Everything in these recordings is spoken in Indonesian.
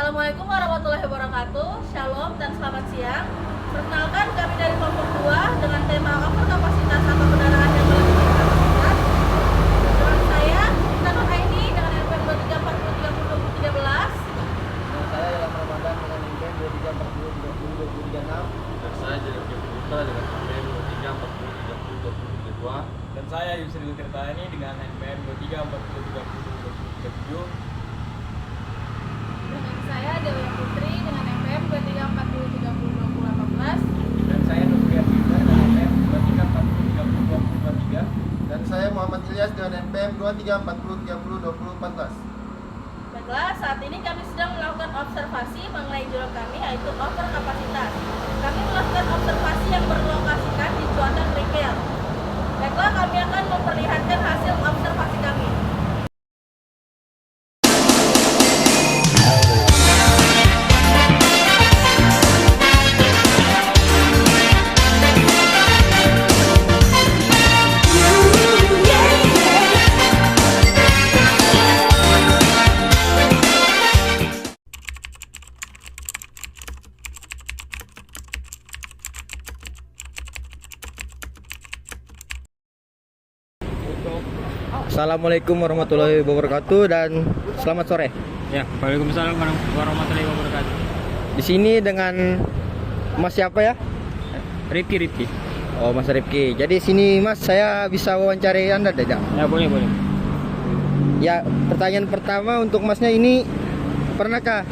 Assalamualaikum warahmatullahi wabarakatuh. Shalom dan selamat siang. Perkenalkan, kami dari kelompok 2 dengan tema overkapasitas atau kendaraan yang melebihi kapasitas. Dengan saya, Tanur Aini dengan NPM 2340302013. Dengan saya Ilham Ramadan dengan NPM 23402036. Dan saya Jadi Putra dengan NPM 2340302032. Dan saya Yusri Tirtani dengan NPM 23403037. Dengan saya Dewi Putri dengan NPM 23403018. Dan saya Nurfian Fitra dengan NPM 23403023. Dan saya Muhammad Ilyas dengan NPM 2340302014. Baiklah, saat ini kami sedang melakukan observasi mengenai judul kami yaitu overkapasitas. Kami melakukan observasi yang berlokasikan di Cuantan Bengkel. Baiklah, kami akan memperlihatkan hasil observasi kami. Assalamualaikum warahmatullahi wabarakatuh dan selamat sore. Ya, Waalaikumsalam warahmatullahi wabarakatuh. Di sini dengan Mas siapa ya? Rifki. Oh, Mas Rifki. Jadi sini Mas, saya bisa wawancarai Anda tidak? Ya, boleh. Ya, pertanyaan pertama untuk Masnya ini, pernahkah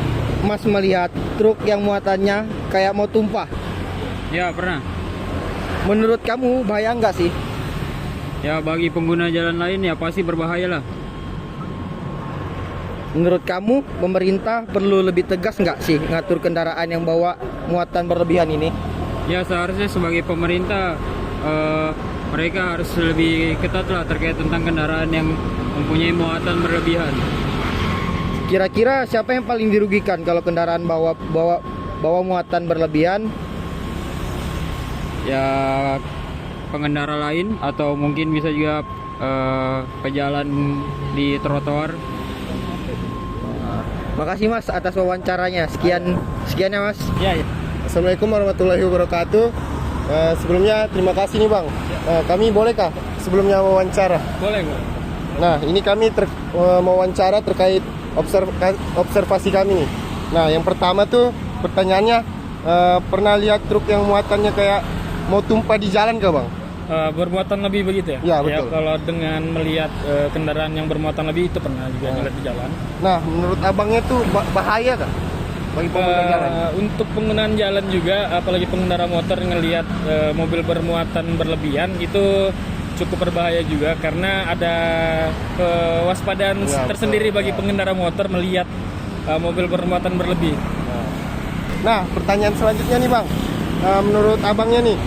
Mas melihat truk yang muatannya kayak mau tumpah? Ya, pernah. Menurut kamu bahaya nggak sih? Ya, bagi pengguna jalan lain ya pasti berbahaya lah. Menurut kamu pemerintah perlu lebih tegas nggak sih ngatur kendaraan yang bawa muatan berlebihan ini? Ya, seharusnya sebagai pemerintah mereka harus lebih ketat lah terkait tentang kendaraan yang mempunyai muatan berlebihan. Kira-kira siapa yang paling dirugikan kalau kendaraan bawa muatan berlebihan? Ya, pengendara lain atau mungkin bisa juga pejalan di trotoar. Makasih Mas atas wawancaranya. Sekian ya Mas. Ya. Assalamualaikum warahmatullahi wabarakatuh. Sebelumnya terima kasih nih Bang. Kami bolehkah sebelumnya wawancara? Boleh. Nah, ini kami mewawancara terkait observasi kami nih. Nah, yang pertama tuh pertanyaannya, pernah lihat truk yang muatannya kayak mau tumpah di jalan kah Bang? Bermuatan lebih begitu ya? Ya, betul. Kalau dengan melihat kendaraan yang bermuatan lebih itu pernah juga ngeliat di jalan. Nah, menurut abangnya tuh bahaya kah bagi pengguna jalan? Untuk penggunaan jalan juga, apalagi pengendara motor ngelihat mobil bermuatan berlebihan itu cukup berbahaya juga karena ada kewaspadaan Ya, tersendiri betul. bagi pengendara motor melihat mobil bermuatan berlebih. Nah, pertanyaan selanjutnya nih Bang. Menurut abangnya nih,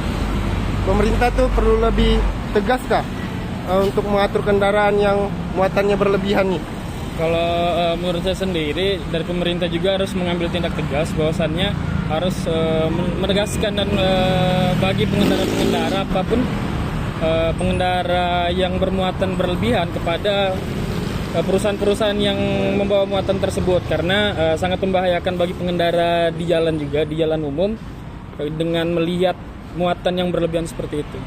pemerintah tuh perlu lebih tegas kah untuk mengatur kendaraan yang muatannya berlebihan nih? Kalau menurut saya sendiri dari pemerintah juga harus mengambil tindak tegas, bahwasannya harus menegaskan dan bagi pengendara apapun pengendara yang bermuatan berlebihan kepada perusahaan-perusahaan yang membawa muatan tersebut, karena sangat membahayakan bagi pengendara di jalan juga, di jalan umum dengan melihat muatan yang berlebihan seperti itu.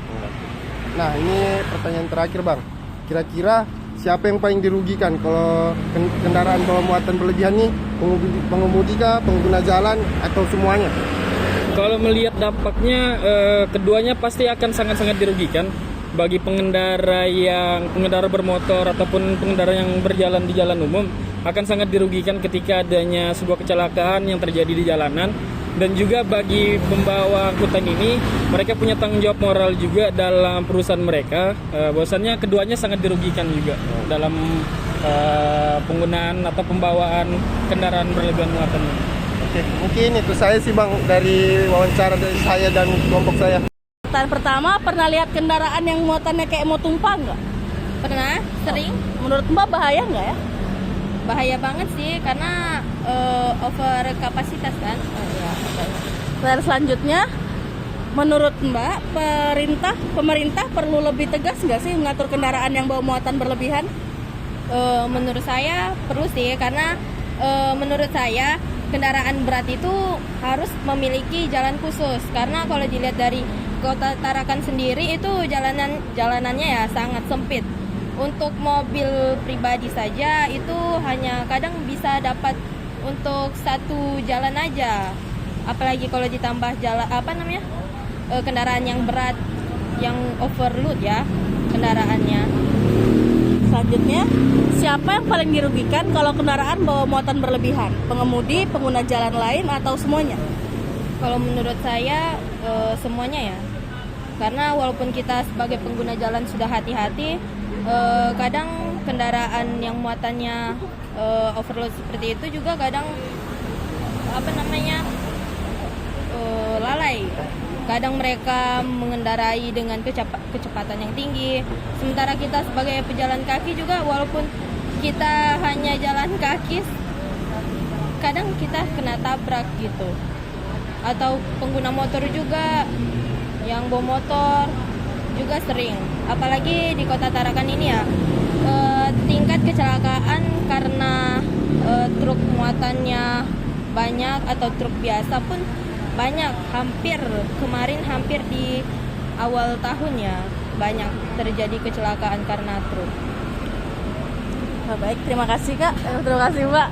Nah, ini pertanyaan terakhir Bang. Kira-kira siapa yang paling dirugikan kalau kendaraan bawa muatan berlebihan nih? Pengemudi kah, pengguna jalan, atau semuanya? Kalau melihat dampaknya, keduanya pasti akan sangat-sangat dirugikan. Bagi pengendara bermotor ataupun pengendara yang berjalan di jalan umum akan sangat dirugikan ketika adanya sebuah kecelakaan yang terjadi di jalanan. Dan juga bagi pembawa angkutan ini, mereka punya tanggung jawab moral juga dalam perusahaan mereka. Bahwasannya keduanya sangat dirugikan juga dalam penggunaan atau pembawaan kendaraan berlebihan muatan ini. Oke, mungkin itu saya sih Bang dari wawancara dari saya dan kelompok saya. Pertanyaan pertama, pernah lihat kendaraan yang muatannya kayak mau tumpah nggak? Pernah, sering. Menurut Mbak bahaya nggak ya? Bahaya banget sih karena over kapasitas kan. Dan selanjutnya, menurut Mbak, pemerintah perlu lebih tegas nggak sih mengatur kendaraan yang bawa muatan berlebihan? Menurut saya perlu sih karena menurut saya kendaraan berat itu harus memiliki jalan khusus, karena kalau dilihat dari Kota Tarakan sendiri itu jalanannya ya sangat sempit. Untuk mobil pribadi saja itu hanya kadang bisa dapat untuk satu jalan aja, apalagi kalau ditambah kendaraan yang berat, yang overload ya kendaraannya. Selanjutnya, siapa yang paling dirugikan kalau kendaraan bawa muatan berlebihan? Pengemudi, pengguna jalan lain, atau semuanya? Kalau menurut saya semuanya ya, karena walaupun kita sebagai pengguna jalan sudah hati-hati, kadang kendaraan yang muatannya overload seperti itu juga kadang lalai. Kadang mereka mengendarai dengan kecepatan yang tinggi, sementara kita sebagai pejalan kaki juga, walaupun kita hanya jalan kaki, kadang kita kena tabrak gitu. Atau pengguna motor juga, yang bawa motor juga sering, apalagi di Kota Tarakan ini ya, tingkat kecelakaan karena truk muatannya banyak atau truk biasa pun banyak. Kemarin hampir di awal tahun ya, banyak terjadi kecelakaan karena truk. Baik, terima kasih Kak. Terima kasih Mbak.